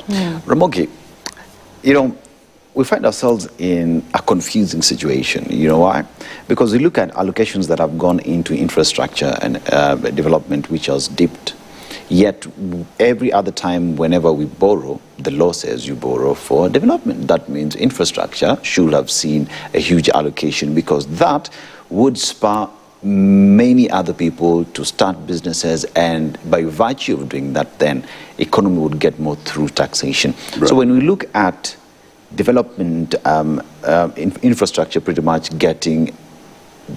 Ramogi, you know, we find ourselves in a confusing situation. You know why? Because we look at allocations that have gone into infrastructure and development, which has dipped. Yet every other time whenever we borrow, the law says you borrow for development. That means infrastructure should have seen a huge allocation, because that would spur many other people to start businesses, and by virtue of doing that, then economy would get more through taxation. Right. So when we look at development, infrastructure pretty much getting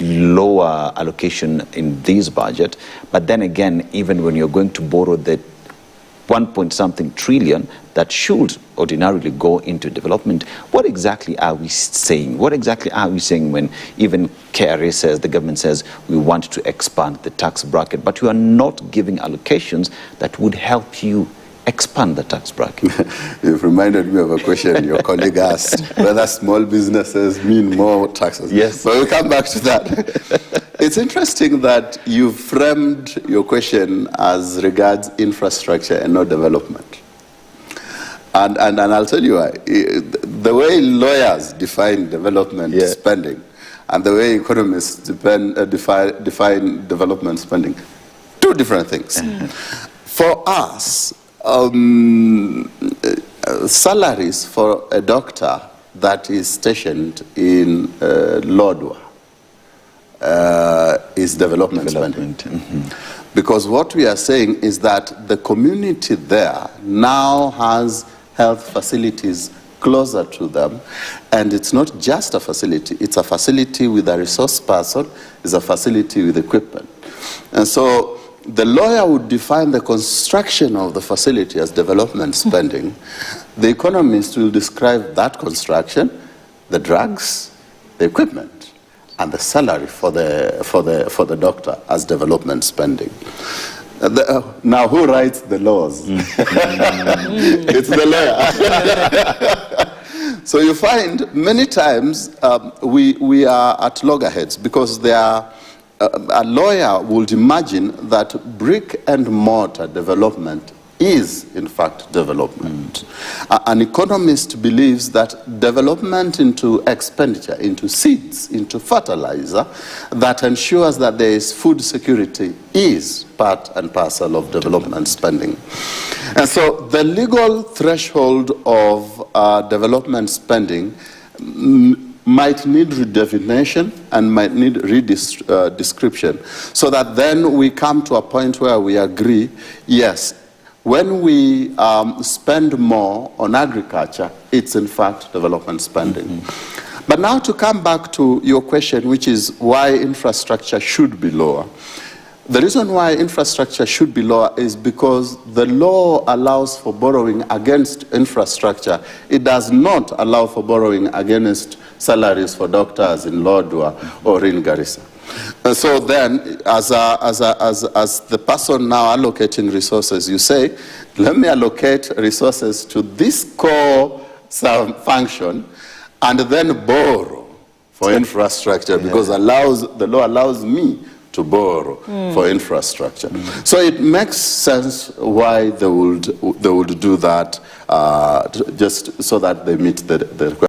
lower allocation in this budget, but then again, even when you're going to borrow the 1.something trillion that should ordinarily go into development, what exactly are we saying? What exactly are we saying when even KRA says, the government says, we want to expand the tax bracket, but you are not giving allocations that would help you expand the tax bracket? You've reminded me of a question your colleague asked, whether small businesses mean more taxes. Yes. But we'll come back to that. It's interesting that you framed your question as regards infrastructure and not development. And I'll tell you why. The way lawyers define development spending and the way economists define development spending, two different things. For us, salaries for a doctor that is stationed in Lodwar is development spending. Because what we are saying is that the community there now has health facilities closer to them, and it's not just a facility, it's a facility with a resource person, it's a facility with equipment. And so the lawyer would define the construction of the facility as development spending. The economist will describe that construction, the drugs, the equipment, and the salary for the doctor as development spending. Now, who writes the laws? It's the lawyer. So you find many times we are at loggerheads, because there are a lawyer would imagine that brick and mortar development is, in fact, development. An economist believes that development into expenditure, into seeds, into fertilizer, that ensures that there is food security is part and parcel of development spending. And so the legal threshold of development spending might need redefinition and might need description, so that then we come to a point where we agree, yes, when we spend more on agriculture, it's in fact development spending. But now to come back to your question, which is why infrastructure should be lower. The reason why infrastructure should be lower is because the law allows for borrowing against infrastructure. It does not allow for borrowing against salaries for doctors in Lodwar or in Garissa. And so then, as the person now allocating resources, you say, let me allocate resources to this core function and then borrow for infrastructure, because the law allows me to borrow for infrastructure. So it makes sense why they would do that, just so that they meet the requirements.